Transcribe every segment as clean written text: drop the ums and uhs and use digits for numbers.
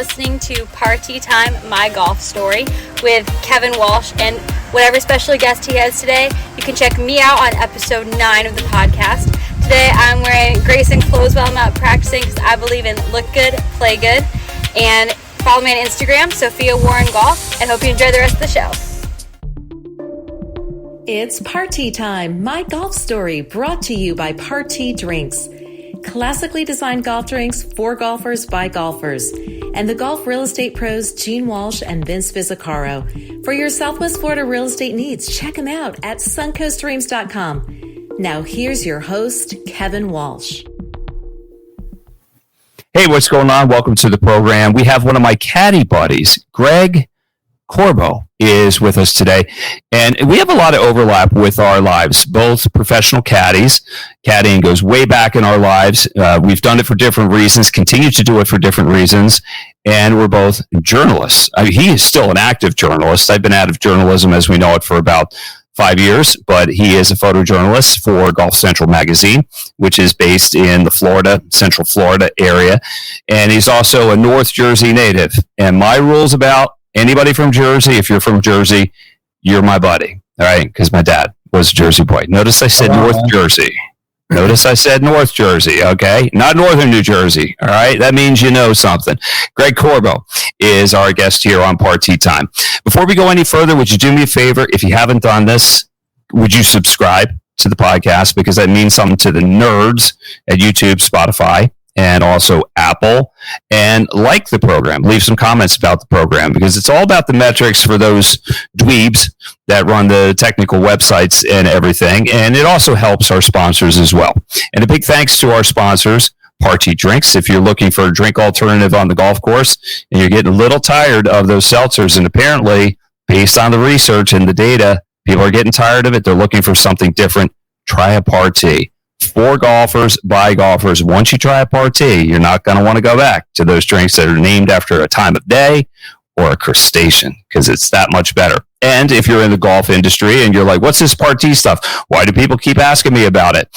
listening to Party Time, My Golf Story with Kevin Walsh and whatever special guest he has today. You can check me out on episode 9 of the podcast. Today I'm wearing Grayson clothes while I'm out practicing because I believe in look good, play good. And follow me on Instagram, Sophia Warren Golf, and hope you enjoy the rest of the show. It's Party Time, My Golf Story, brought to you by Party Drinks. Classically designed golf drinks for golfers by golfers. And the golf real estate pros Gene Walsh and Vince Vizzacaro. For your Southwest Florida real estate needs, check them out at suncoastdreams.com. Now here's your host, Kevin Walsh. Hey, what's going on? Welcome to the program. We have one of my caddy buddies, Greg Corbo, is with us today. And we have a lot of overlap with our lives, both professional caddies. Caddying goes way back in our lives. We've done it for different reasons, continue to do it for different reasons. And we're both journalists. I mean, he is still an active journalist. I've been out of journalism as we know it for about 5 years, but he is a photojournalist for Golf Central magazine, which is based in the Central Florida area. And he's also a North Jersey native. And my rules about anybody from Jersey, if you're from Jersey, you're my buddy, all right? Because my dad was a Jersey boy. Notice I said North Jersey. Notice I said North Jersey, okay? Not Northern New Jersey, all right? That means you know something. Greg Corbo is our guest here on Party Time. Before we go any further, would you do me a favor? If you haven't done this, would you subscribe to the podcast? Because that means something to the nerds at YouTube, Spotify, and also Apple, and like the program. Leave some comments about the program because it's all about the metrics for those dweebs that run the technical websites and everything. And it also helps our sponsors as well. And a big thanks to our sponsors, Party Drinks. If you're looking for a drink alternative on the golf course and you're getting a little tired of those seltzers, and apparently, based on the research and the data, people are getting tired of it. They're looking for something different. Try a Party. For golfers, by golfers. Once you try a Party, you're not going to want to go back to those drinks that are named after a time of day or a crustacean because it's that much better. And if you're in the golf industry and you're like, what's this Party stuff? Why do people keep asking me about it?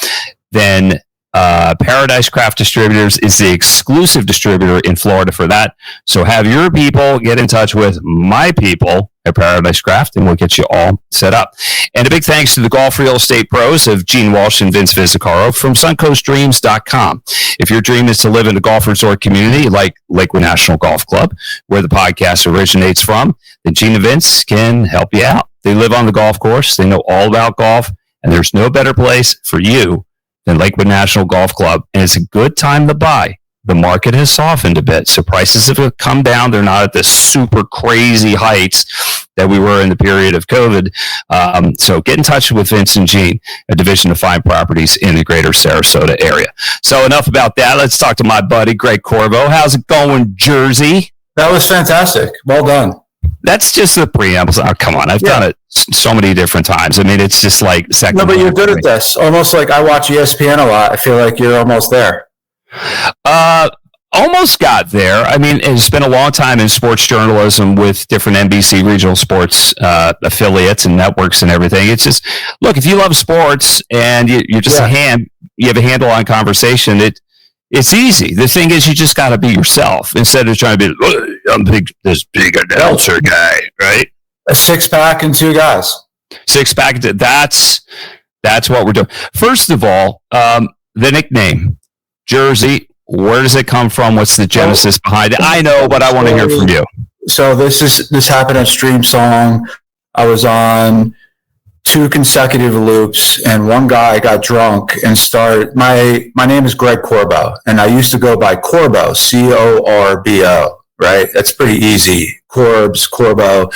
Then Paradise Craft Distributors is the exclusive distributor in Florida for that. So have your people get in touch with my people at Paradise Craft, and we'll get you all set up. And a big thanks to the golf real estate pros of Gene Walsh and Vince Vizzacaro from suncoastdreams.com. If your dream is to live in a golf resort community like Lakewood National Golf Club, where the podcast originates from, then Gene and Vince can help you out. They live on the golf course. They know all about golf, and there's no better place for you than Lakewood National Golf Club. And it's a good time to buy. The market has softened a bit, so prices have come down. They're not at the super crazy heights that we were in the period of COVID. So get in touch with Vince and Gene, a division of fine properties in the greater Sarasota area. So enough about that. Let's talk to my buddy, Greg Corbo. How's it going, Jersey? That was fantastic. Well done. That's just the preamble. Oh, come on. I've done it so many different times. I mean, it's just like second. No, but you're good at this. Almost like I watch ESPN a lot. I feel like you're almost there. Almost got there. I mean, it's been a long time in sports journalism with different NBC regional sports affiliates and networks and everything. It's just, look, if you love sports and you're just you have a handle on conversation, it's easy. The thing is, you just got to be yourself instead of trying to be, I'm this big announcer guy, right? A 6-pack and 2 guys. 6-pack. That's what we're doing. First of all, the nickname, Jersey, where does it come from? What's the genesis behind it? I know, but I want to hear from you. So this happened at Stream Song. I was on 2 consecutive loops, and one guy got drunk and started. My name is Greg Corbo, and I used to go by Corbo, Corbo, right? That's pretty easy. Corbo.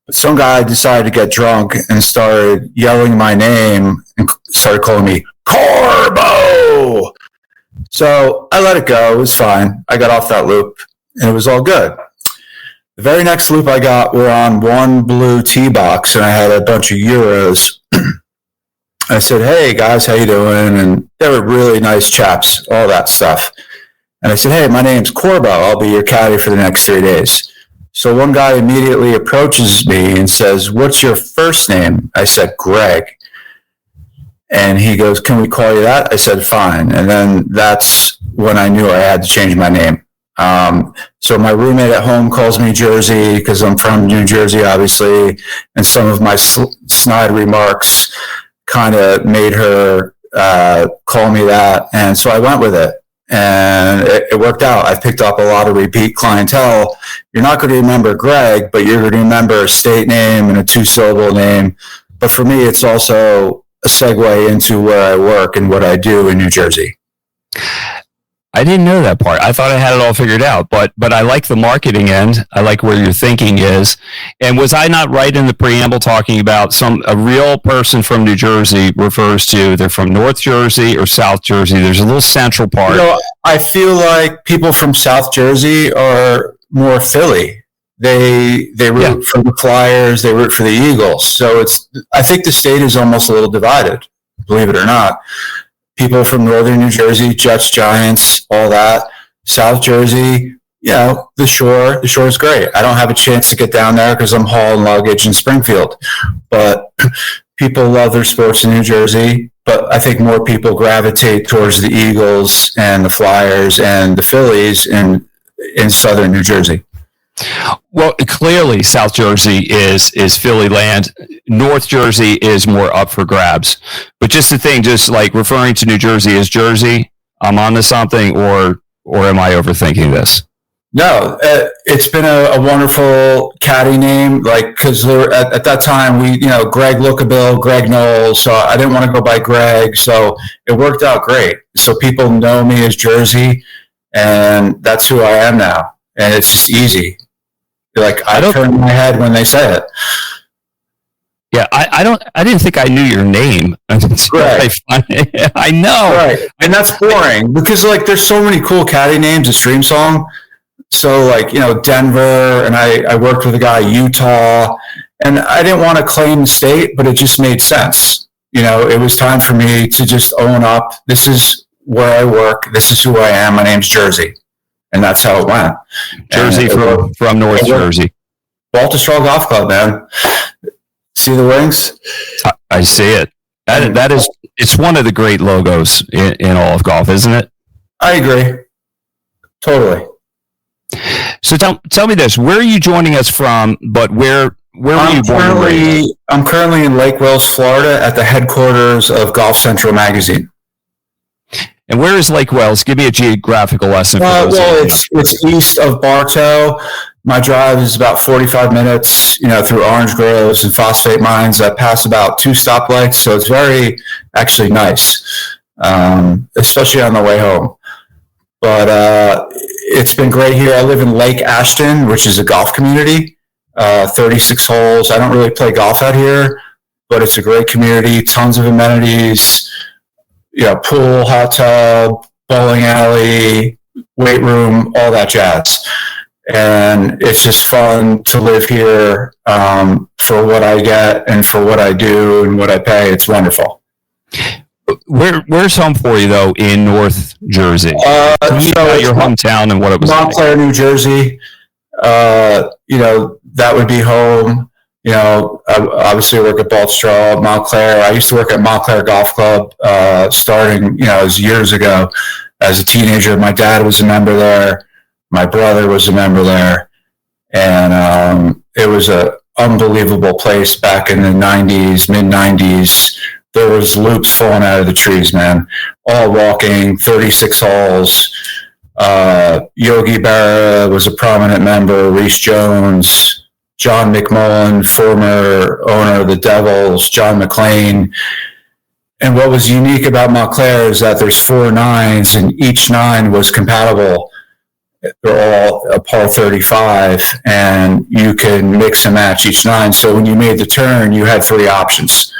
But some guy decided to get drunk and started yelling my name and started calling me Corbo. So I let it go. It was fine. I got off that loop, and it was all good. The very next loop I got, we're on one blue tee box, and I had a bunch of Euros. I said, hey, guys, how you doing? And they were really nice chaps, all that stuff. And I said, hey, my name's Corbo. I'll be your caddy for the next 3 days. So one guy immediately approaches me and says, what's your first name? I said, Greg. And he goes, can we call you that? I said, fine. And then that's when I knew I had to change my name. So my roommate at home calls me Jersey because I'm from New Jersey, obviously, and some of my snide remarks kind of made her call me that, and so I went with it, and it worked out. I've picked up a lot of repeat clientele. You're not going to remember Greg, but you're going to remember a state name and a 2-syllable name. But for me, it's also a segue into where I work and what I do in New Jersey. I didn't know that part. I thought I had it all figured out, but I like the marketing end. I like where your thinking is. And was I not right in the preamble talking about a real person from New Jersey refers to they're from North Jersey or South Jersey? There's a little central part. I feel like people from South Jersey are more Philly. They root for the Flyers. They root for the Eagles. So I think the state is almost a little divided, believe it or not. People from northern New Jersey, Jets, Giants, all that. South Jersey, the shore is great. I don't have a chance to get down there because I'm hauling luggage in Springfield. But people love their sports in New Jersey. But I think more people gravitate towards the Eagles and the Flyers and the Phillies in southern New Jersey. Well, clearly South Jersey is Philly land. North Jersey is more up for grabs. But just the thing, just like referring to New Jersey as Jersey, I'm onto something, or am I overthinking this? No, it's been a wonderful caddy name. Like, because at that time Greg Lookabill, Greg Knowles. So I didn't want to go by Greg. So it worked out great. So people know me as Jersey, and that's who I am now. And it's just easy. Like, I turn my head when they say it. Yeah, I didn't think I knew your name. Right. I know. Right. And that's boring because there's so many cool caddy names, a stream song. So Denver, and I worked with a guy, Utah, and I didn't want to claim the state, but it just made sense. It was time for me to just own up. This is where I work. This is who I am. My name's Jersey. And that's how it went. Jersey from North Jersey. Baltusrol Golf Club, man. See the wings? I see it. That is, it's one of the great logos in all of golf, isn't it? I agree. Totally. So tell me this: where are you joining us from? But where were you born and raised? I'm currently in Lake Wales, Florida, at the headquarters of Golf Central magazine. And where is Lake Wales? Give me a geographical lesson. It's east of Bartow. My drive is about 45 minutes, through orange groves and phosphate mines. I pass about 2 stoplights, so it's very actually nice, especially on the way home. But it's been great here. I live in Lake Ashton, which is a golf community, 36 holes. I don't really play golf out here, but it's a great community, tons of amenities. Pool, hot tub, bowling alley, weight room, all that jazz. And it's just fun to live here for what I get and for what I do and what I pay. It's wonderful. Where's home for you, though, in North Jersey? About your hometown and what it was Montclair, New Jersey. That would be home. I obviously work at Baltusrol, Montclair. I used to work at Montclair Golf Club starting, it was years ago as a teenager. My dad was a member there. My brother was a member there. And it was an unbelievable place back in the 90s, mid-90s. There was loops falling out of the trees, man. All walking, 36 holes. Yogi Berra was a prominent member, Reese Jones, John McMullen, former owner of the Devils, John McLean. And what was unique about Montclair is that there's 4 nines, and each 9 was compatible. They're all a par 35, and you can mix and match each 9. So when you made the turn, you had 3 options.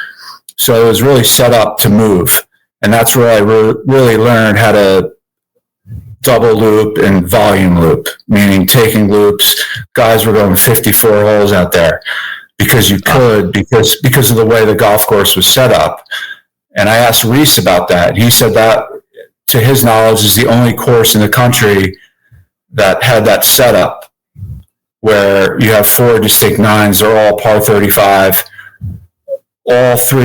So it was really set up to move. And that's where I really learned how to double loop and volume loop, meaning taking loops. Guys were going 54 holes out there because you could, because of the way the golf course was set up. And I asked Reese about that. He said that, to his knowledge, is the only course in the country that had that setup where you have 4 distinct 9s. They're all par 35. All 4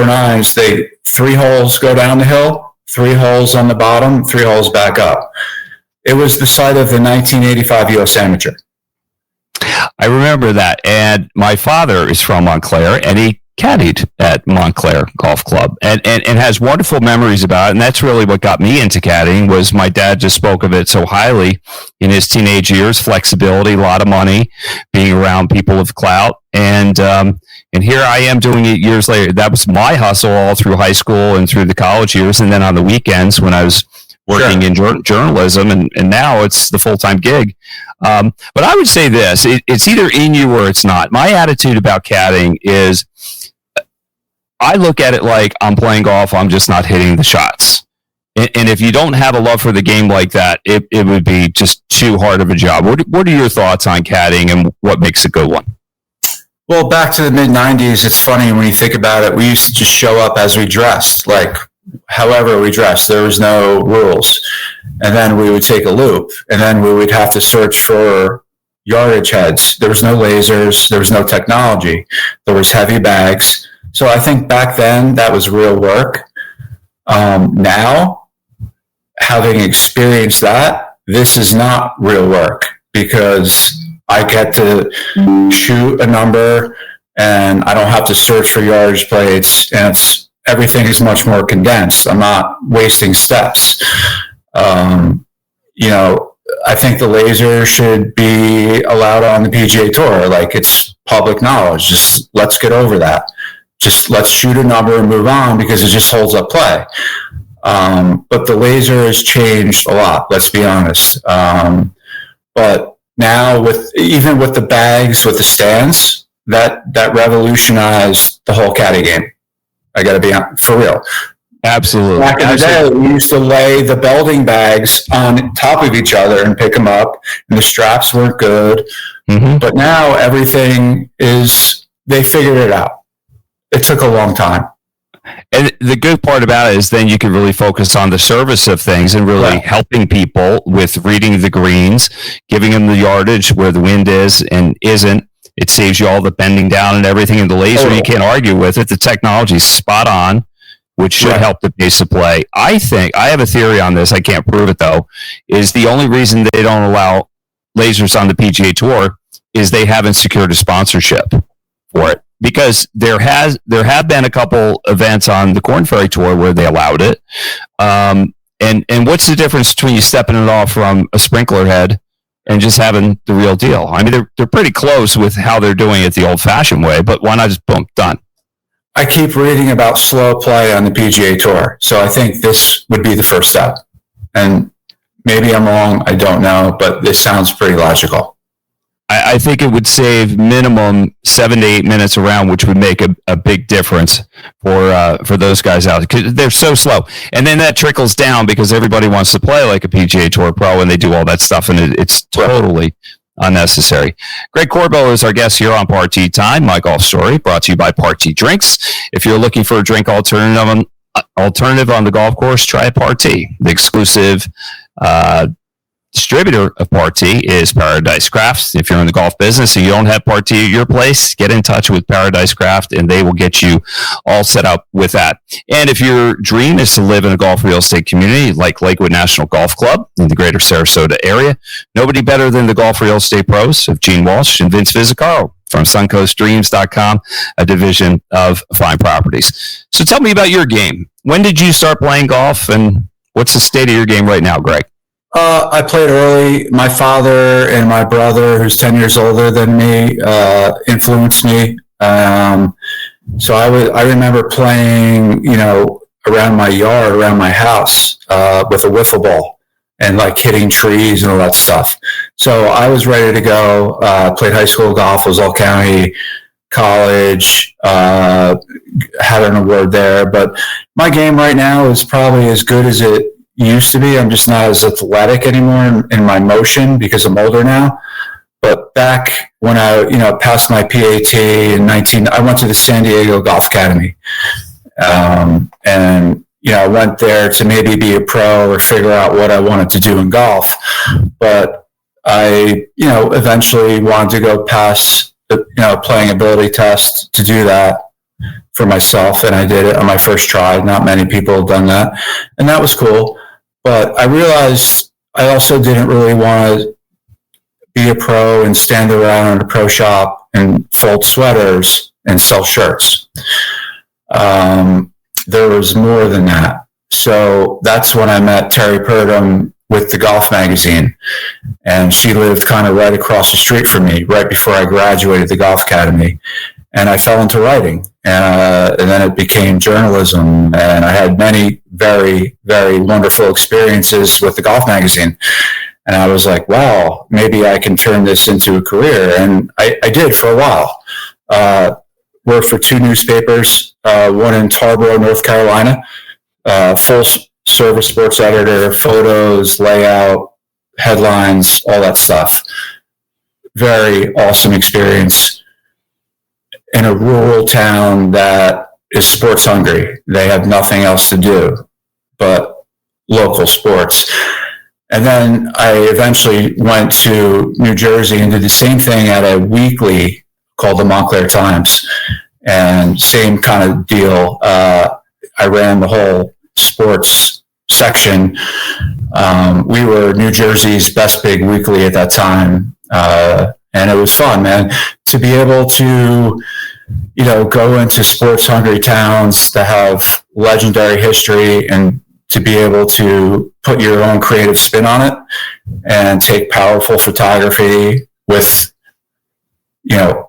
nines, 3 holes go down the hill, 3 holes on the bottom, 3 holes back up. It was the site of the 1985 U.S. Amateur. I remember that. And my father is from Montclair, and he caddied at Montclair Golf Club and has wonderful memories about it. And that's really what got me into caddying. Was my dad just spoke of it so highly in his teenage years, flexibility, a lot of money, being around people of clout. And here I am doing it years later. That was my hustle all through high school and through the college years. And then on the weekends when I was working in journalism, and now it's the full-time gig. But I would say this, it's either in you or it's not. My attitude about caddying is I look at it like I'm playing golf, I'm just not hitting the shots. And if you don't have a love for the game like that, it would be just too hard of a job. What are your thoughts on caddying and what makes a good one? Well, back to the mid-'90s, it's funny when you think about it. We used to just show up as we dressed, like however we dressed. There was no rules. And then we would take a loop, and then we would have to search for yardage heads. There was no lasers. There was no technology. There was heavy bags. So I think back then that was real work. Now, having experienced that, this is not real work because I get to shoot a number and I don't have to search for yardage plates, and everything is much more condensed. I'm not wasting steps. I think the laser should be allowed on the PGA Tour. Like, it's public knowledge. Just let's get over that. Just let's shoot a number and move on because it just holds up play. But the laser has changed a lot, let's be honest. But now even with the bags, with the stands, that revolutionized the whole caddy game. I got to be for real. Absolutely. Back in the day, we used to lay the belting bags on top of each other and pick them up, and the straps weren't good. Mm-hmm. But now everything they figured it out. It took a long time. And the good part about it is then you can really focus on the service of things and really helping people with reading the greens, giving them the yardage where the wind is and isn't. It saves you all the bending down and everything. And the laser, you can't argue with it. The technology is spot on, which should help the pace of play. I think, I have a theory on this, I can't prove it though, is the only reason they don't allow lasers on the PGA Tour is they haven't secured a sponsorship for it. Because there have been a couple events on the Corn Ferry Tour where they allowed it. And what's the difference between you stepping it off from a sprinkler head and just having the real deal? I mean, they're pretty close with how they're doing it the old-fashioned way, but why not just boom, done? I keep reading about slow play on the PGA Tour, so I think this would be the first step. And maybe I'm wrong, I don't know, but this sounds pretty logical. I think it would save minimum 7 to 8 minutes around, which would make a big difference for those guys out because they're so slow. And then that trickles down because everybody wants to play like a PGA Tour pro and they do all that stuff, and it's totally unnecessary. Greg Corbo is our guest here on Party Time, My Golf Story, brought to you by Party Drinks. If you're looking for a drink alternative on the golf course, try Party. The exclusive distributor of Party is Paradise Craft. If you're in the golf business and you don't have Party at your place, get in touch with Paradise Craft and they will get you all set up with that. And if your dream is to live in a golf real estate community like Lakewood National Golf Club in the greater Sarasota area, nobody better than the golf real estate pros of Gene Walsh and Vince Vizicaro from suncoastdreams.com, a division of Fine Properties. So tell me about your game. When did you start playing golf and what's the state of your game right now, Greg? I played early. My father and my brother, who's 10 years older than me, influenced me. So I remember playing, around my yard, around my house, with a wiffle ball and like hitting trees and all that stuff. So I was ready to go. Played high school golf, was all county, college, had an award there. But my game right now is probably as good as it used to be. I'm just not as athletic anymore in my motion because I'm older now. But back when I, passed my PAT in I went to the San Diego Golf Academy. And, I went there to maybe be a pro or figure out what I wanted to do in golf. But I, eventually wanted to go past the, playing ability test to do that for myself. And I did it on my first try. Not many people have done that. And that was cool. But I realized I also didn't really want to be a pro and stand around in a pro shop and fold sweaters and sell shirts. There was more than that. So that's when I met Terrie Purdum with the Golf Magazine. And she lived kind of right across the street from me, right before I graduated the Golf Academy. And I fell into writing. And then it became journalism. And I had many very, very wonderful experiences with the Golf Magazine. And I was like, wow, maybe I can turn this into a career. And I did for a while. Worked for 2 newspapers, one in Tarboro, North Carolina, full service sports editor, photos, layout, headlines, all that stuff. Very awesome experience in a rural town that is sports hungry. They have nothing else to do but local sports. And then I eventually went to New Jersey and did the same thing at a weekly called the Montclair Times. And same kind of deal. I ran the whole sports section. We were New Jersey's best big weekly at that time. And it was fun, man, to be able to, go into sports hungry towns that have legendary history and to be able to put your own creative spin on it and take powerful photography with,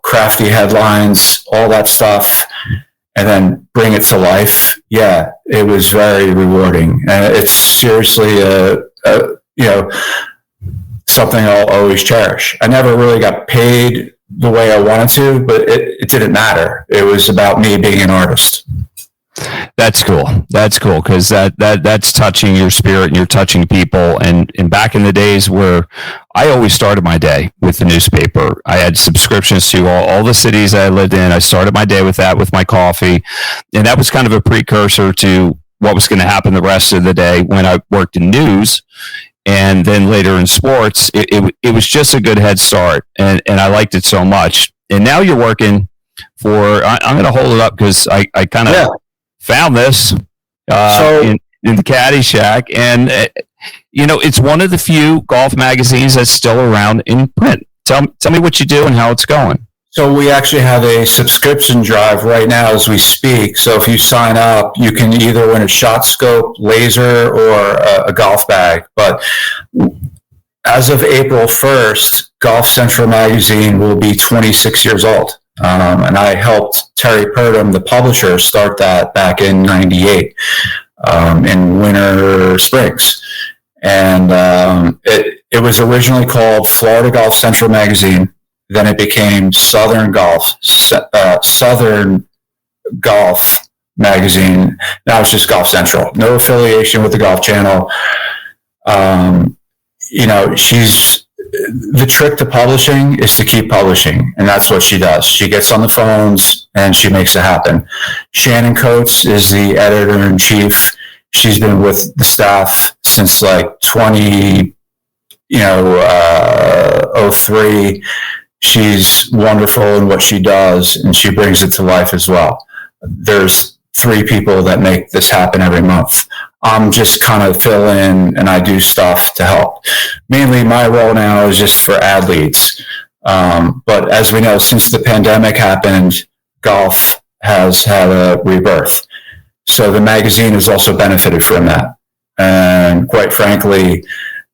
crafty headlines, all that stuff, and then bring it to life. Yeah, it was very rewarding. And it's seriously, something I'll always cherish. I never really got paid the way I wanted to, but it didn't matter. It was about me being an artist. That's cool. That's cool because that's touching your spirit and you're touching people. And back in the days where I always started my day with the newspaper, I had subscriptions to all the cities I lived in. I started my day with that, with my coffee. And that was kind of a precursor to what was going to happen the rest of the day when I worked in news. And then later in sports, it was just a good head start. And I liked it so much. And now you're working for, I'm going to hold it up because I kind of found this in the Caddy Shack. And, it's one of the few golf magazines that's still around in print. Tell me what you do and how it's going. So we actually have a subscription drive right now as we speak. So if you sign up, you can either win a shot scope, laser, or a golf bag. But as of April 1st, Golf Central magazine will be 26 years old. And I helped Terrie Purdum, the publisher, start that back in '98 in Winter Springs. And it was originally called Florida Golf Central magazine. Then it became Southern Golf magazine. Now it's just Golf Central. No affiliation with the Golf Channel. The trick to publishing is to keep publishing, and that's what she does. She gets on the phones and she makes it happen. Shannon Coates is the editor-in-chief. She's been with the staff since like 2003. She's wonderful in what she does, and she brings it to life as well. There's 3 people that make this happen every month. I'm just kind of fill in, and I do stuff to help. Mainly my role now is just for ad leads. But as we know, since the pandemic happened, golf has had a rebirth. So the magazine has also benefited from that. And quite frankly,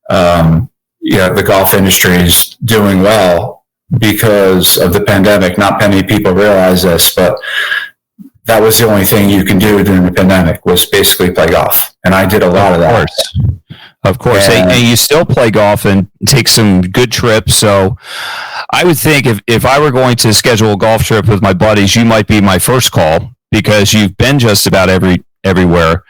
the golf industry is doing well because of the pandemic. Not many people realize this, but that was the only thing you can do during the pandemic was basically play golf. And I did a lot of that. Of course. And you still play golf and take some good trips. So I would think if I were going to schedule a golf trip with my buddies, you might be my first call because you've been just about everywhere.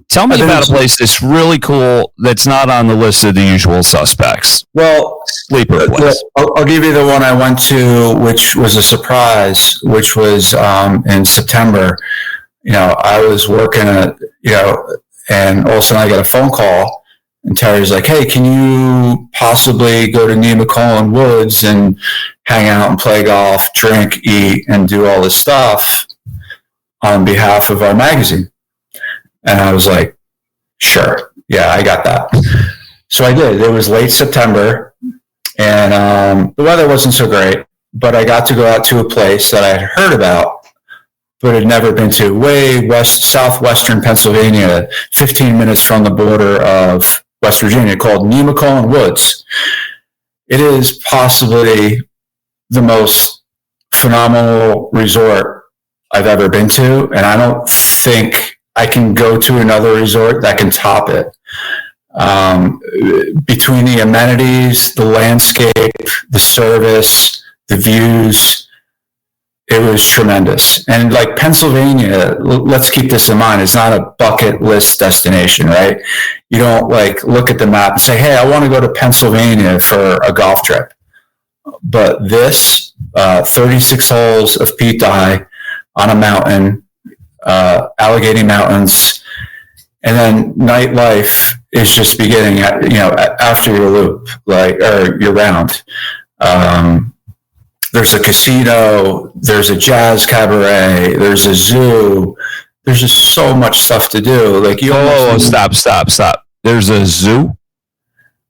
Tell me about a place that's really cool that's not on the list of the usual suspects. Well, sleeper place. I'll give you the one I went to, which was a surprise, which was in September. I was working and all of a sudden I got a phone call, and Terrie's like, "Hey, can you possibly go to Nemacolin Woods and hang out and play golf, drink, eat, and do all this stuff on behalf of our magazine?" And I was like, "Sure, yeah, I got that." So I did. It was late September, and the weather wasn't so great, but I got to go out to a place that I had heard about, but had never been to, way southwestern Pennsylvania, 15 minutes from the border of West Virginia, called Nemacolin Woods. It is possibly the most phenomenal resort I've ever been to, and I don't think I can go to another resort that can top it. Between the amenities, the landscape, the service, the views, it was tremendous. And like Pennsylvania, let's keep this in mind, it's not a bucket list destination, right? You don't like look at the map and say, hey, I want to go to Pennsylvania for a golf trip. But this, 36 holes of Pete Dye on a mountain, Allegheny Mountains, and then nightlife is just beginning, after your loop, or your round. There's a casino, there's a jazz cabaret, there's a zoo. There's just so much stuff to do. Like Stop. There's a zoo?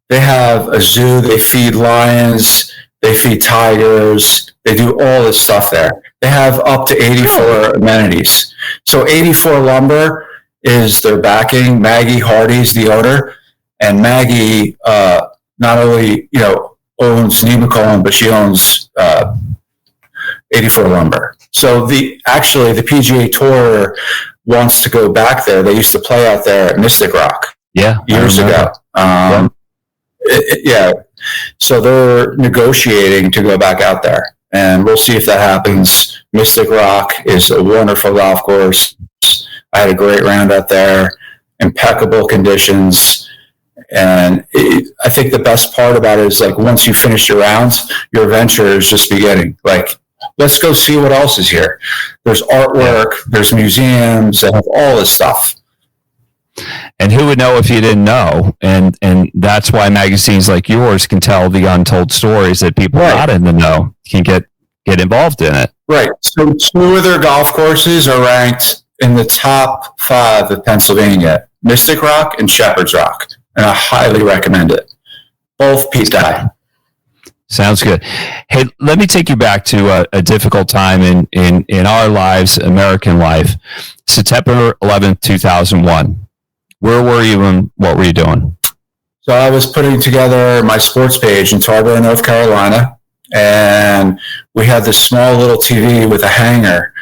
They have a zoo, they feed lions, they feed tigers, they do all this stuff there. They have up to 84 amenities. So 84 Lumber is their backing. Maggie Hardy's the owner, and Maggie not only owns Nemacolin, but she owns 84 Lumber. So the PGA Tour wants to go back there. They used to play out there at Mystic Rock years ago. So they're negotiating to go back out there, and we'll see if that happens. Mystic Rock is a wonderful golf course. I had a great round out there, impeccable conditions. And I think the best part about it is, like, once you finish your rounds, your adventure is just beginning. Like, let's go see what else is here. There's artwork, there's museums, that have all this stuff. And who would know if you didn't know? And that's why magazines like yours can tell the untold stories that people not in the know can get involved in it. Right. So 2 of their golf courses are ranked in the top 5 of Pennsylvania, Mystic Rock and Shepherd's Rock. And I highly recommend it. Both Pete Dye. Sounds good. Hey, let me take you back to a difficult time in our lives, American life. September 11th, 2001. Where were you and what were you doing? So I was putting together my sports page in Tarboro, North Carolina, and we had this small little TV with a hanger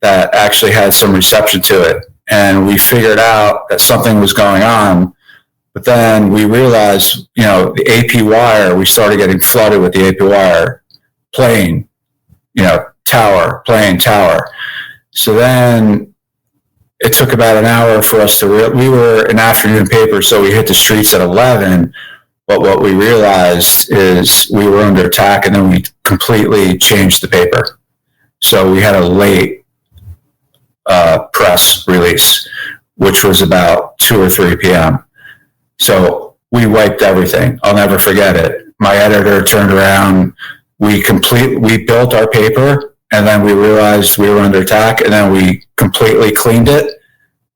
that actually had some reception to it. And we figured out that something was going on. But then we realized, the AP wire, we started getting flooded with the AP wire playing tower. So then it took about an hour for us to, we were an afternoon paper, so we hit the streets at 11. But what we realized is we were under attack, and then we completely changed the paper. So we had a late press release, which was about 2 or 3 p.m. So we wiped everything. I'll never forget it. My editor turned around. We built our paper, and then we realized we were under attack, and then we completely cleaned it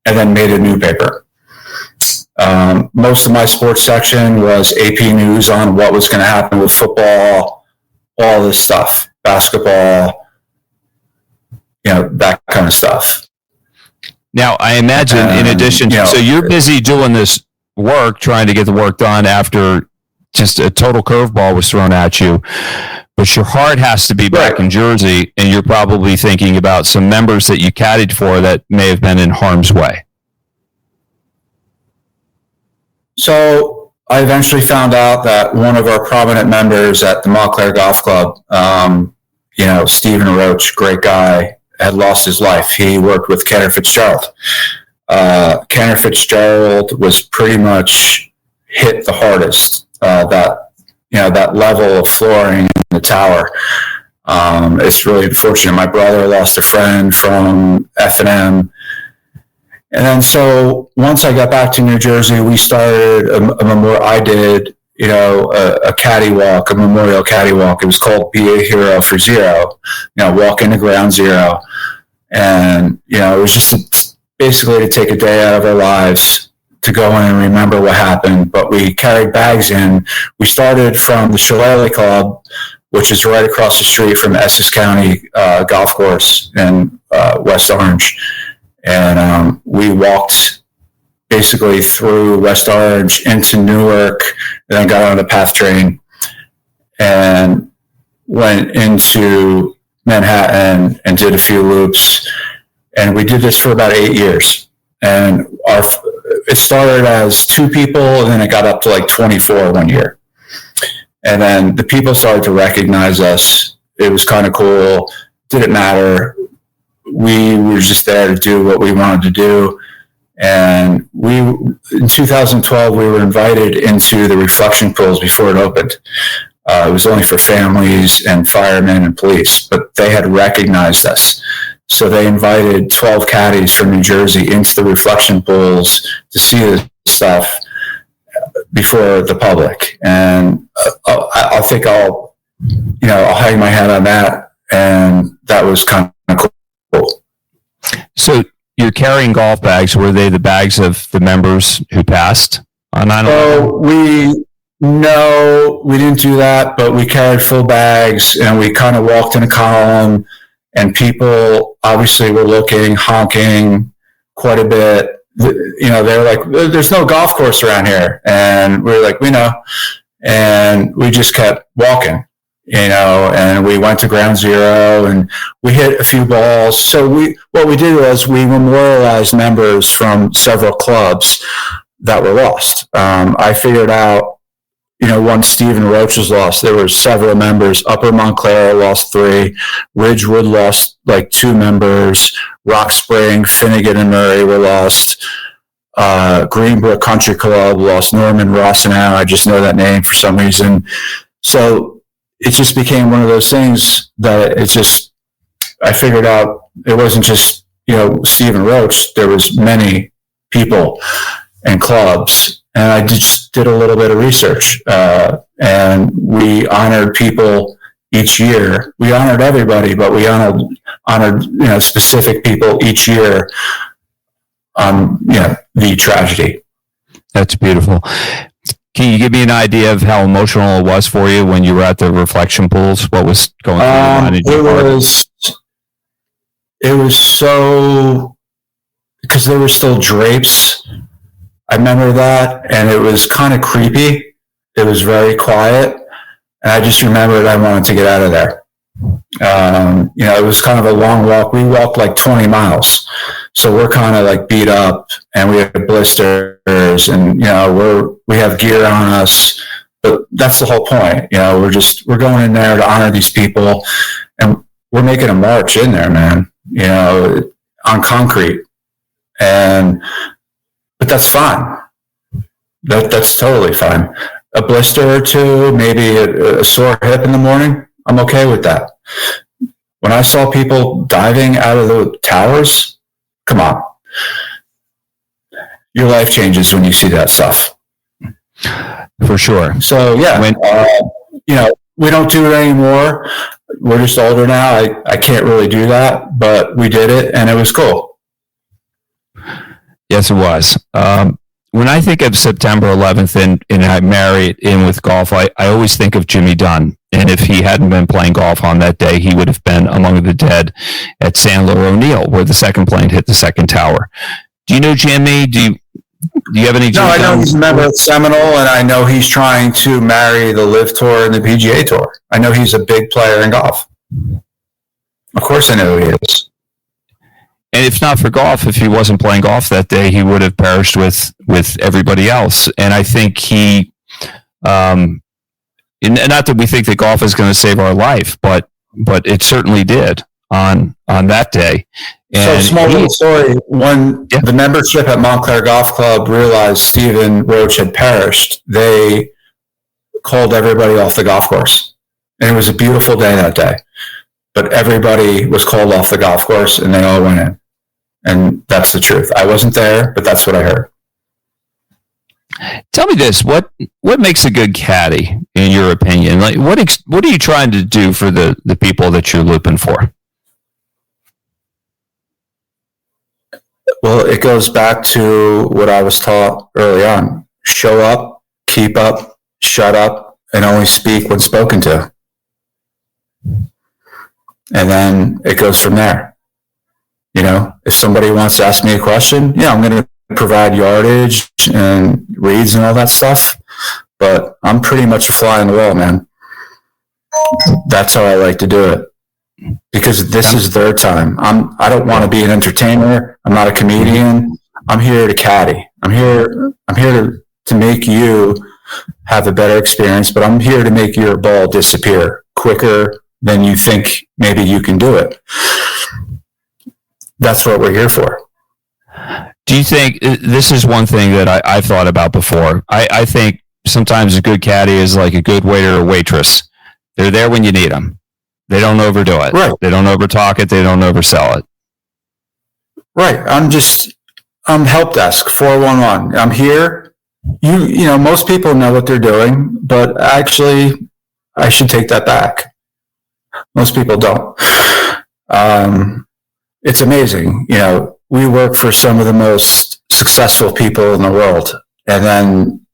and then made a new paper. Most of my sports section was AP News on what was going to happen with football, all this stuff, basketball, that kind of stuff. Now, I imagine in addition, so you're busy doing this work, trying to get the work done after just a total curveball was thrown at you, but your heart has to be back in Jersey, and you're probably thinking about some members that you caddied for that may have been in harm's way. So I eventually found out that one of our prominent members at the Montclair Golf Club, Stephen Roach, great guy, had lost his life. He worked with Kenner Fitzgerald. Kenner Fitzgerald was pretty much hit the hardest. That level of flooring in the tower. It's really unfortunate. My brother lost a friend from F&M. And then so once I got back to New Jersey, we started I did, a caddy walk, a memorial caddy walk. It was called Be a Hero for Zero, walk into ground zero. And, it was just basically to take a day out of our lives to go in and remember what happened, but we carried bags in. We started from the Shillelagh Club, which is right across the street from Essex County Golf Course in West Orange. And we walked basically through West Orange into Newark, and then got on the PATH train and went into Manhattan and did a few loops. And we did this for about 8 years. And it started as 2 people, and then it got up to like 24 one year. And then the people started to recognize us. It was kind of cool. Didn't matter. We were just there to do what we wanted to do. And in 2012, we were invited into the reflection pools before it opened. It was only for families and firemen and police, but they had recognized us. So they invited 12 caddies from New Jersey into the reflection pools to see this stuff before the public. And I think I'll hang my hat on that. And that was kind of cool. So you're carrying golf bags. Were they the bags of the members who passed on 9/11? No, we didn't do that, but we carried full bags, and we kind of walked in a column, and people obviously were looking, honking quite a bit. They were like, there's no golf course around here. And we were like, we know. And we just kept walking, and we went to ground zero and we hit a few balls. So what we did was we memorialized members from several clubs that were lost. I figured out, once Stephen Roach was lost, there were several members. Upper Montclair lost 3. Ridgewood lost like 2 members. Rock Spring, Finnegan, and Murray were lost. Greenbrook Country Club lost Norman Rossinow. I just know that name for some reason. So it just became one of those things that I figured out it wasn't just, Stephen Roach. There was many people and clubs. And I just did a little bit of research, and we honored people each year. We honored everybody, but we honored specific people each year on the tragedy. That's beautiful. Can you give me an idea of how emotional it was for you when you were at the reflection pools? What was going through your mind? It was so, because there were still drapes. I remember that, and it was kind of creepy. It was very quiet, and I just remembered I wanted to get out of there. It was kind of a long walk. We walked like 20 miles, so we're kind of like beat up, and we have blisters, and we have gear on us. But that's the whole point. We're going in there to honor these people, and we're making a march in there, man. On concrete, but that's fine. That's totally fine. A blister or 2, maybe a sore hip in the morning, I'm okay with that. When I saw people diving out of the towers, come on. Your life changes when you see that stuff. For sure. So, yeah, we don't do it anymore. We're just older now. I can't really do that, but we did it, and it was cool. Yes, it was. When I think of September 11th and I marry it in with golf, I always think of Jimmy Dunn. And if he hadn't been playing golf on that day, he would have been among the dead at Sandler O'Neill, where the second plane hit the second tower. Do you know Jimmy? Do you have any? No, I know he's a member of Seminole, and I know he's trying to marry the LIV Tour and the PGA Tour. I know he's a big player in golf. Of course I know who he is. And if not for golf, if he wasn't playing golf that day, he would have perished with everybody else. And I think he, not that we think that golf is going to save our life, but it certainly did on that day. And so small little story. When the membership at Montclair Golf Club realized Stephen Roach had perished, they called everybody off the golf course. And it was a beautiful day that day. But everybody was called off the golf course, and they all went in. And that's the truth. I wasn't there, but that's what I heard. Tell me this: what makes a good caddy, in your opinion? Like, what are you trying to do for the people that you're looping for? Well, Well, it goes back to what I was taught early on. Show up, keep up, shut up, and only speak when spoken to. And then it goes from there. You know, if somebody wants to ask me a question, I'm going to provide yardage and reads and all that stuff. But I'm pretty much a fly on the wall, man. That's how I like to do it. Because this is their time. I don't want to be an entertainer. I'm not a comedian. I'm here to caddy. I'm here to make you have a better experience, but I'm here to make your ball disappear quicker than you think maybe you can do it. That's what we're here for. Do you think this is one thing that I've thought about before? I think sometimes a good caddy is like a good waiter or waitress. They're there when you need them. They don't overdo it. Right. They don't overtalk it. They don't oversell it. Right. I'm help desk 411. I'm here. You know, most people know what they're doing, but actually I should take that back. Most people don't. It's amazing. You know, we work for some of the most successful people in the world, and then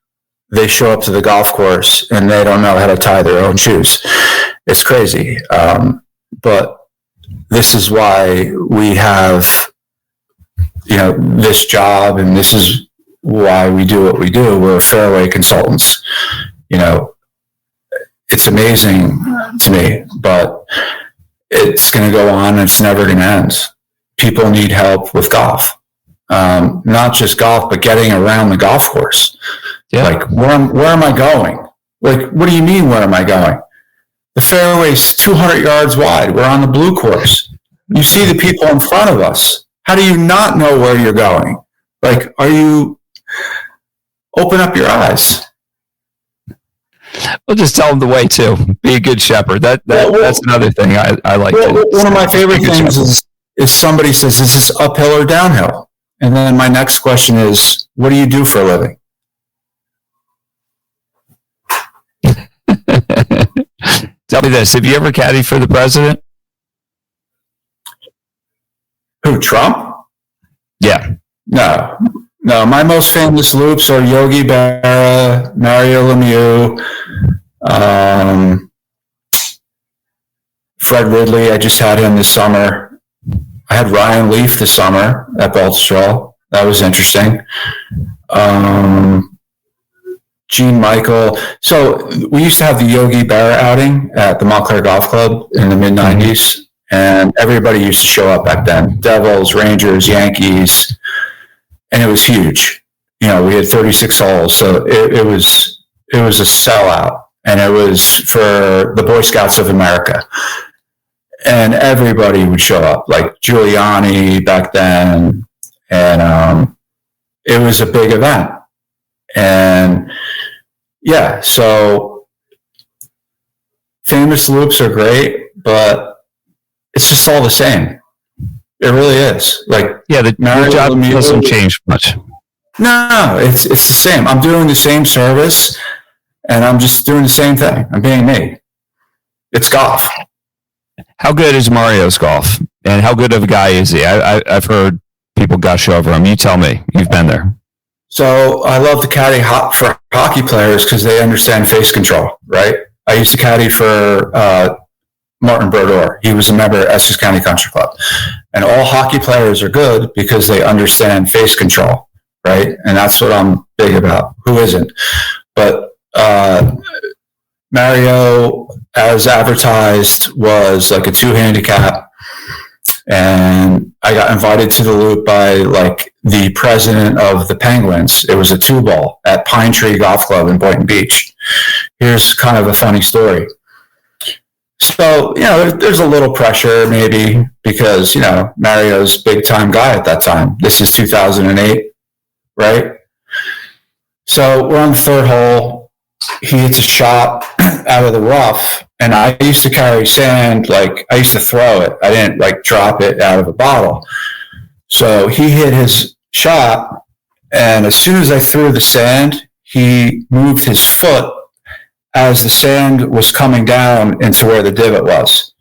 they show up to the golf course and they don't know how to tie their own shoes. It's crazy. But this is why we have, this job, and this is why we do what we do. We're fairway consultants. It's amazing to me, but it's going to go on and it's never going to end. People need help with golf. Not just golf, but getting around the golf course. Yeah. Like, where am I going? Like, what do you mean, where am I going? The fairway's 200 yards wide. We're on the blue course. You see the people in front of us. How do you not know where you're going? Like, open up your eyes. Well, just tell them the way too. Be a good shepherd. That's another thing I like. One of my favorite things is somebody says, is this uphill or downhill? And then my next question is, what do you do for a living? Tell me this. Have you ever caddied for the president? Who, Trump? Yeah. No. My most famous loops are Yogi Berra, Mario Lemieux, Fred Ridley. I just had him this summer. I had Ryan Leaf this summer at Baltusrol. That was interesting. Gene Michael. So we used to have the Yogi Berra outing at the Montclair Golf Club in the mid-90s, and everybody used to show up back then. Devils, Rangers, Yankees, and it was huge. We had 36 holes, so it was a sellout, and it was for the Boy Scouts of America. And everybody would show up, like Giuliani back then, and it was a big event. And yeah, so famous loops are great, but it's just all the same. It really is. Like, yeah, the job doesn't change much. No, it's the same. I'm doing the same service, and I'm just doing the same thing. I'm being me. It's golf. How good is Mario's golf? And how good of a guy is he? I've heard people gush over him. You tell me. You've been there. So I love to caddy for hockey players because they understand face control, right? I used to caddy for Martin Brodeur. He was a member of Essex County Country Club. And all hockey players are good because they understand face control, right? And that's what I'm big about. Who isn't? But Mario, as advertised, was like a 2 handicap. And I got invited to the loop by like the president of the Penguins. It was a 2-ball at Pine Tree Golf Club in Boynton Beach. Here's kind of a funny story. So, there's a little pressure maybe because, Mario's big time guy at that time. This is 2008, right? So we're on the 3rd hole. He hits a shot out of the rough. And I used to carry sand, like I used to throw it. I didn't like drop it out of a bottle. So he hit his shot, and as soon as I threw the sand, he moved his foot as the sand was coming down into where the divot was.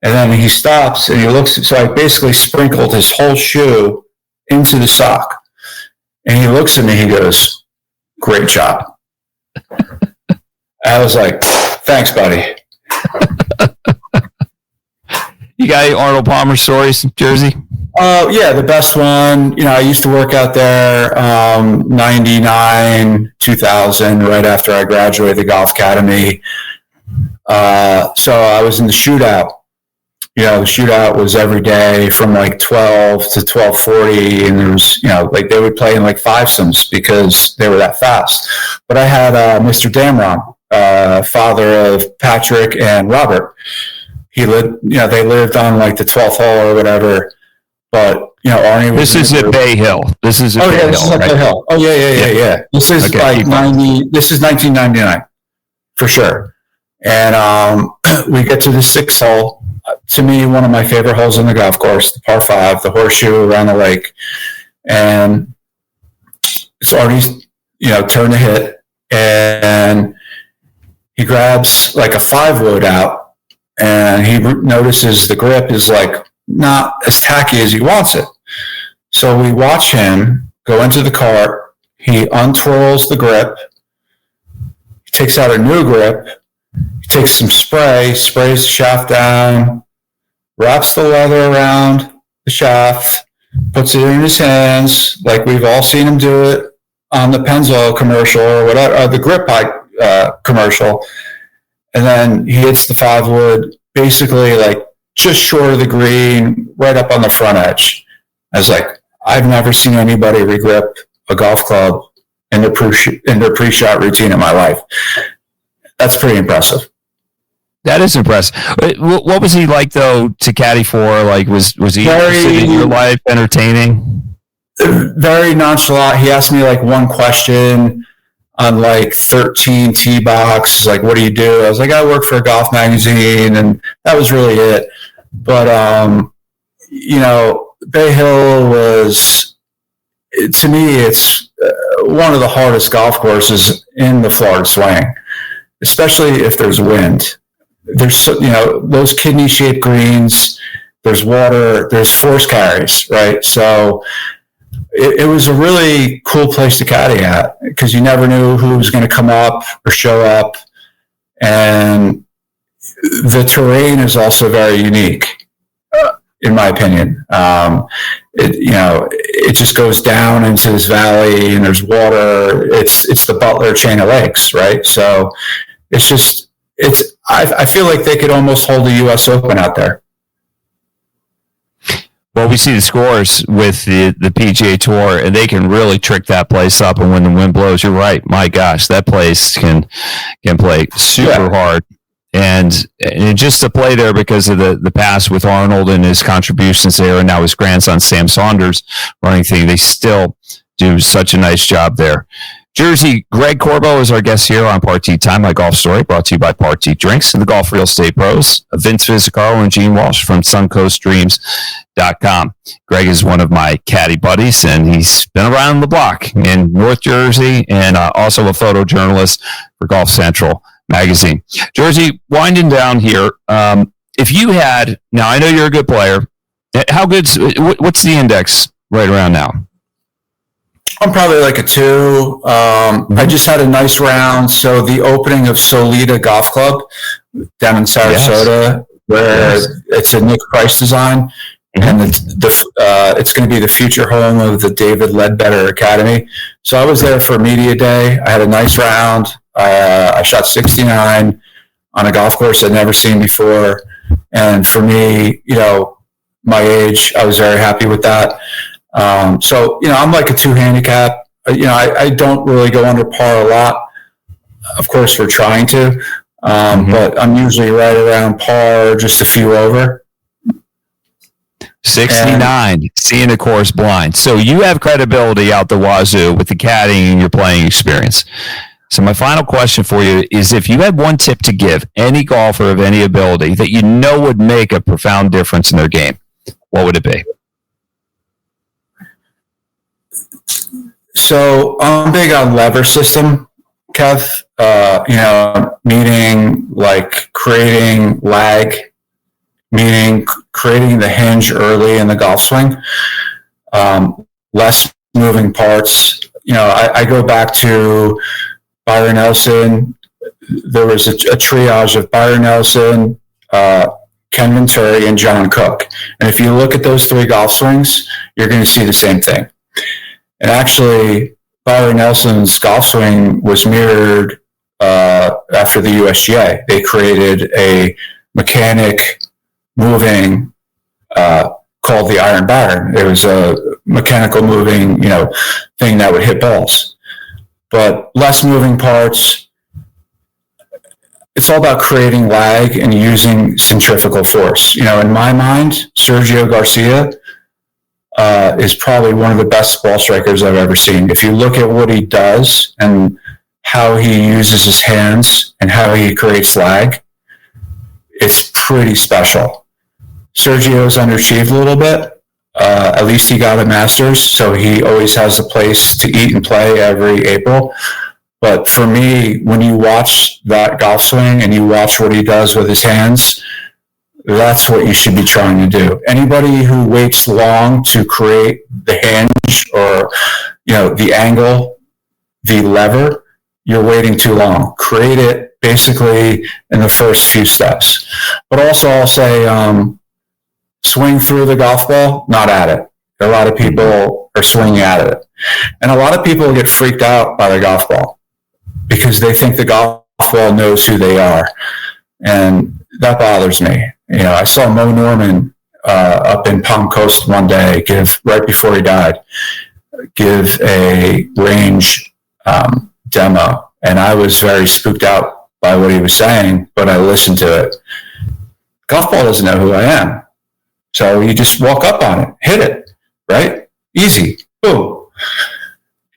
And then he stops and he looks, so I basically sprinkled his whole shoe into the sock. And he looks at me, he goes, "Great job." I was like, "Thanks, buddy." You got any Arnold Palmer stories, Jersey? Yeah, the best one, I used to work out there 99, 2000, right after I graduated the golf academy. So I was in the shootout. The shootout was every day from like 12 to 12:40, and there was, they would play in like fivesomes because they were that fast. But I had Mr. Damron, father of Patrick and Robert. He lived, they lived on like the 12th hole or whatever. But Arnie was. This is at Bay Hill. This is at Bay Hill. This is at Bay Hill. Oh yeah. This is like 90. This is 1999 for sure. And we get to the 6th hole. To me, one of my favorite holes on the golf course, the par 5, the horseshoe around the lake, and it's Arnie's, turn to hit, and he grabs like a 5-wood out, and he notices the grip is like not as tacky as he wants it. So we watch him go into the cart. He untwirls the grip. He takes out a new grip. He takes some spray, sprays the shaft down, wraps the leather around the shaft, puts it in his hands, like we've all seen him do it on the Pennzoil commercial or whatever, the grip bike commercial. And then he hits the 5-wood, basically like just short of the green, right up on the front edge. I was like, I've never seen anybody regrip a golf club in their pre-shot routine in my life. That's pretty impressive. That is impressive. What was he like though to caddy for? Like, was he interested in your life, entertaining? Very nonchalant. He asked me like one question on like 13 tee box, like, what do you do? I was like, I work for a golf magazine, and that was really it. But Bay Hill was, to me, it's one of the hardest golf courses in the Florida swing, especially if there's wind. There's, those kidney-shaped greens, there's water, there's force carries, right? So it was a really cool place to caddy at because you never knew who was going to come up or show up. And the terrain is also very unique, in my opinion. It just goes down into this valley and there's water. It's the Butler chain of lakes, right? So I feel like they could almost hold a U.S. Open out there. Well, we see the scores with the PGA Tour, and they can really trick that place up. And when the wind blows, you're right. My gosh, that place can play super hard. And just to play there because of the past with Arnold and his contributions there, and now his grandson Sam Saunders running thing, they still do such a nice job there. Jersey, Greg Corbo is our guest here on Par T Time, My Golf Story, brought to you by Par T Drinks and the Golf Real Estate Pros, Vince Fisicarlo and Gene Walsh from suncoastdreams.com. Greg is one of my caddy buddies, and he's been around the block in North Jersey and also a photojournalist for Golf Central magazine. Jersey, winding down here, if you had, now I know you're a good player, what's the index right around now? I'm probably like a 2. I just had a nice round. So the opening of Solita Golf Club down in Sarasota, where it's a Nick Price design, and it's going to be the future home of the David Ledbetter Academy. So I was there for media day. I had a nice round. I shot 69 on a golf course I'd never seen before. And for me, my age, I was very happy with that. So, I'm like a 2 handicap. I don't really go under par a lot. Of course, we're trying to, but I'm usually right around par, just a few over. 69, seeing the course blind. So you have credibility out the wazoo with the caddying and your playing experience. So my final question for you is, if you had one tip to give any golfer of any ability that would make a profound difference in their game, what would it be? So I'm big on lever system, Kev, meaning like creating lag, meaning creating the hinge early in the golf swing. less moving parts. I go back to Byron Nelson. There was a triage of Byron Nelson, Ken Venturi, and John Cook. And if you look at those three golf swings, you're going to see the same thing. And actually, Byron Nelson's golf swing was mirrored after the USGA. They created a mechanic moving called the Iron Byron. It was a mechanical moving, thing that would hit balls. But less moving parts. It's all about creating lag and using centrifugal force. In my mind, Sergio Garcia is probably one of the best ball strikers I've ever seen. If you look at what he does and how he uses his hands and how he creates lag, it's pretty special. Sergio's underachieved a little bit. At least he got a Masters, so he always has a place to eat and play every April. But for me, when you watch that golf swing and you watch what he does with his hands, that's what you should be trying to do. Anybody who waits long to create the hinge or, the angle, the lever, you're waiting too long. Create it basically in the first few steps. But also I'll say, swing through the golf ball, not at it. A lot of people are swinging at it. And a lot of people get freaked out by the golf ball because they think the golf ball knows who they are. And that bothers me. I saw Mo Norman up in Palm Coast one day right before he died, give a range demo. And I was very spooked out by what he was saying, but I listened to it. Golf ball doesn't know who I am. So you just walk up on it, hit it, right? Easy. Boom.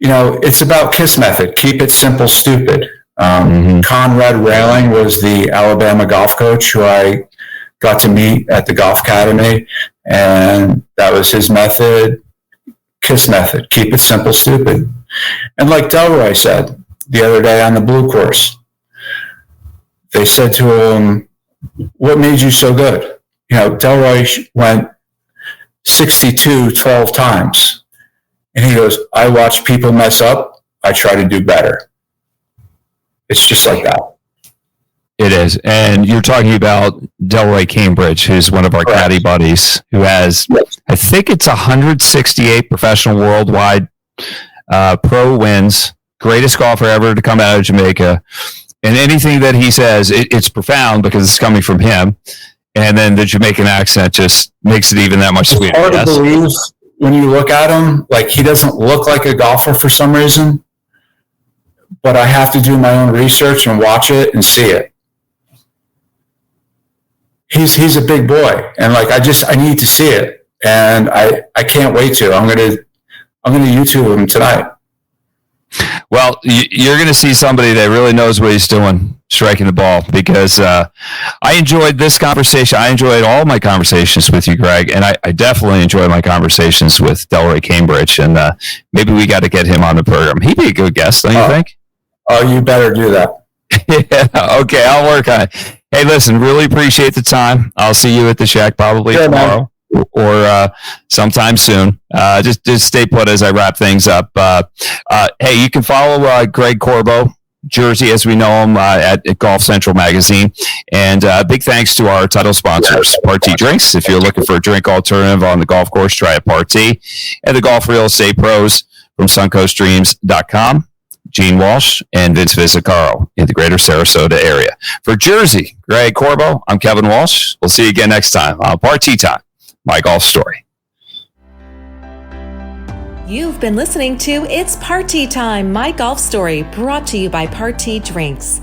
It's about KISS method. Keep it simple, stupid. Conrad Railing was the Alabama golf coach who I got to meet at the Golf Academy, and that was his method, KISS method. Keep it simple, stupid. And like Delroy said the other day on the blue course, they said to him, what made you so good? Delroy went 62 12 times. And he goes, I watch people mess up. I try to do better. It's just like that. It is. And you're talking about Delroy Cambridge, who's one of our caddy buddies, who has, I think it's 168 professional worldwide pro wins, greatest golfer ever to come out of Jamaica. And anything that he says, it's profound because it's coming from him. And then the Jamaican accent just makes it even that much sweeter. It's hard to believe when you look at him, like he doesn't look like a golfer for some reason, but I have to do my own research and watch it and see it. He's a big boy, and I need to see it, and I can't wait to. I'm gonna YouTube him tonight. Well, you're going to see somebody that really knows what he's doing, striking the ball, because I enjoyed this conversation. I enjoyed all my conversations with you, Greg, and I definitely enjoyed my conversations with Delroy Cambridge, and maybe we got to get him on the program. He'd be a good guest, don't you think? Oh, you better do that. Yeah, okay, I'll work on it. Hey, listen, really appreciate the time. I'll see you at the Shack probably tomorrow. Man. Or sometime soon. Just stay put as I wrap things up. Hey, you can follow Greg Corbo, Jersey as we know him, at Golf Central Magazine. And big thanks to our title sponsors, Party Drinks. If you're looking for a drink alternative on the golf course, try a Party. And the Golf Real Estate Pros from SuncoastDreams.com. Gene Walsh and Vince Visicaro in the greater Sarasota area. For Jersey, Greg Corbo, I'm Kevin Walsh. We'll see you again next time on Party Time, My Golf Story. You've been listening to It's Party Time, My Golf Story, brought to you by Party Drinks.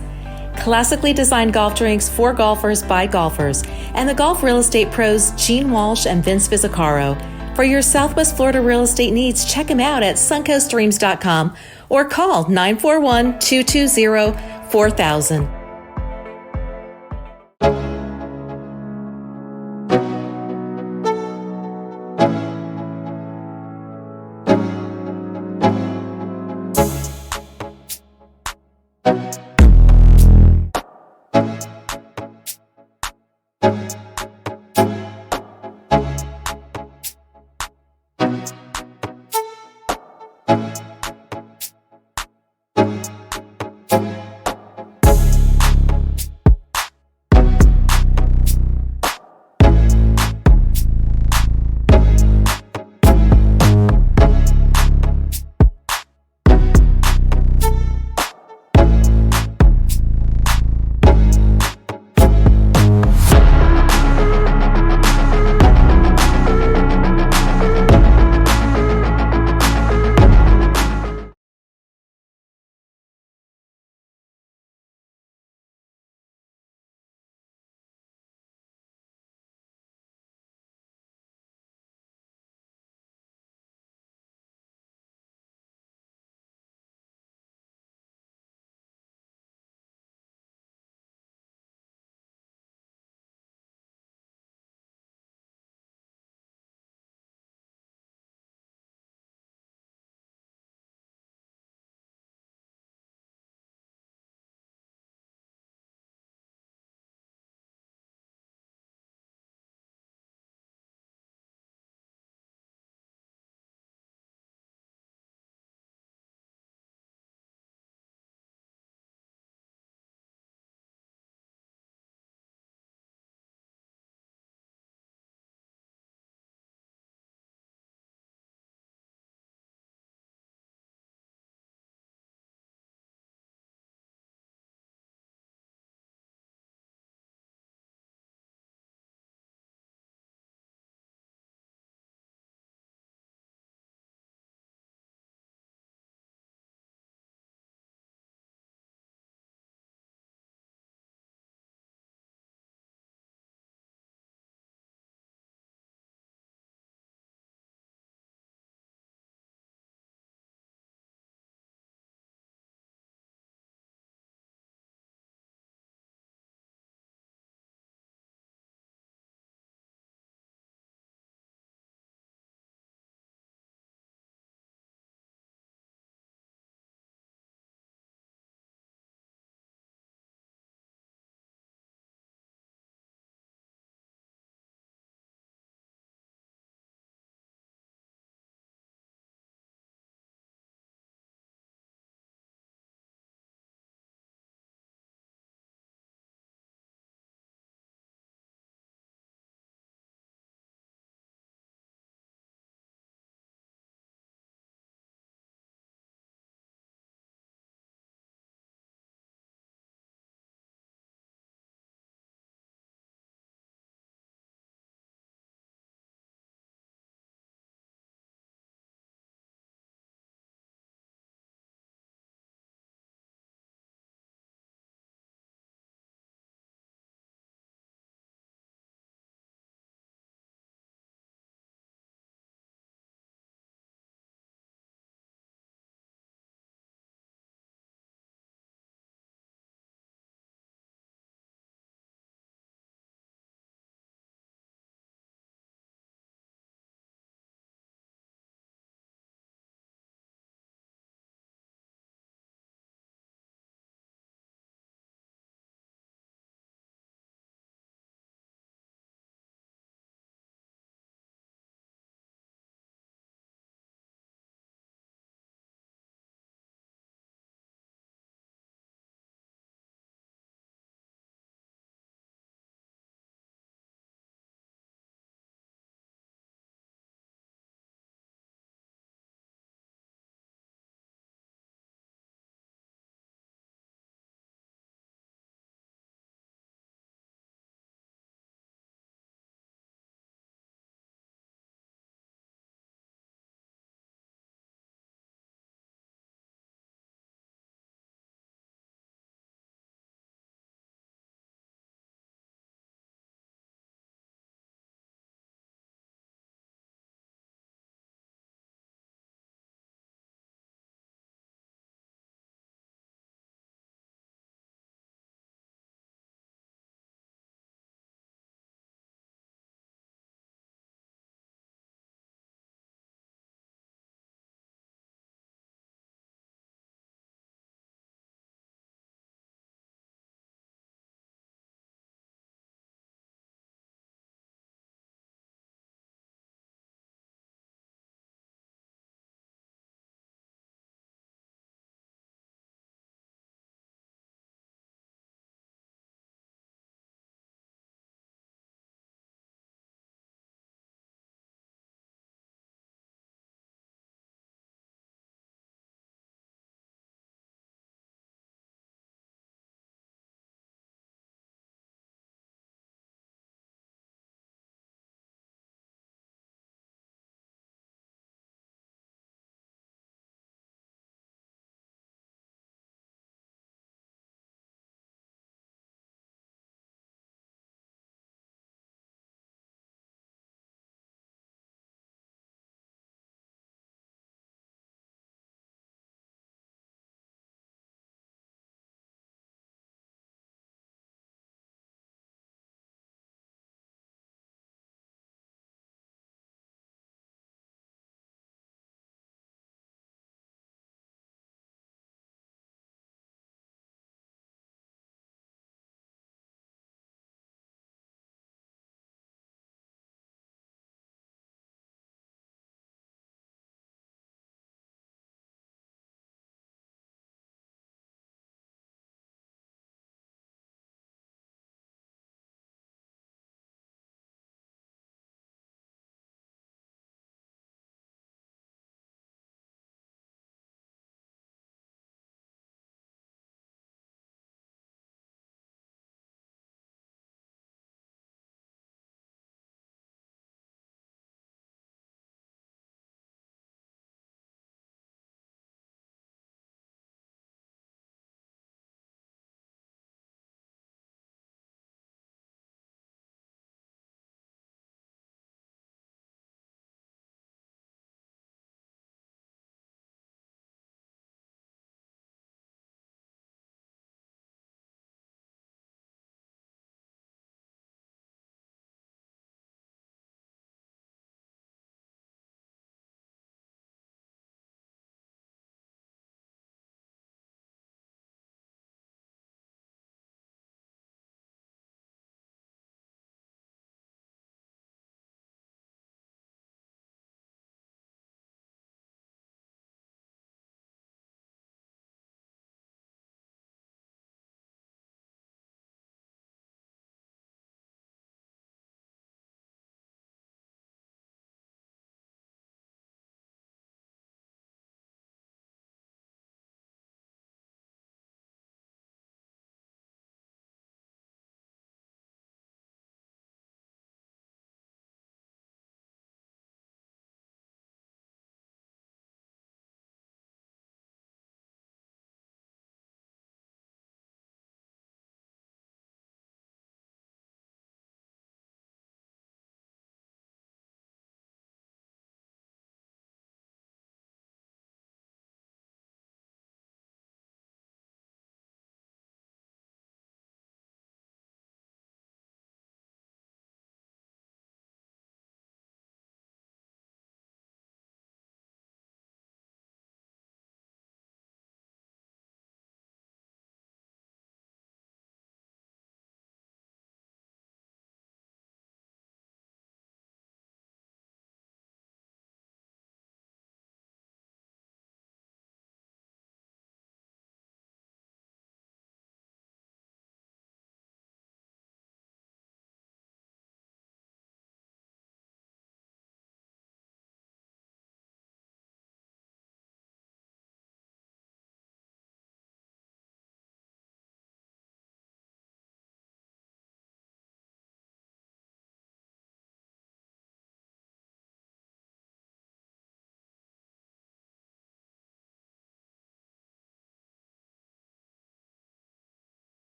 Classically designed golf drinks for golfers by golfers, and the golf real estate pros Gene Walsh and Vince Visicaro. For your Southwest Florida real estate needs, check them out at suncoastdreams.com or call 941-220-4000.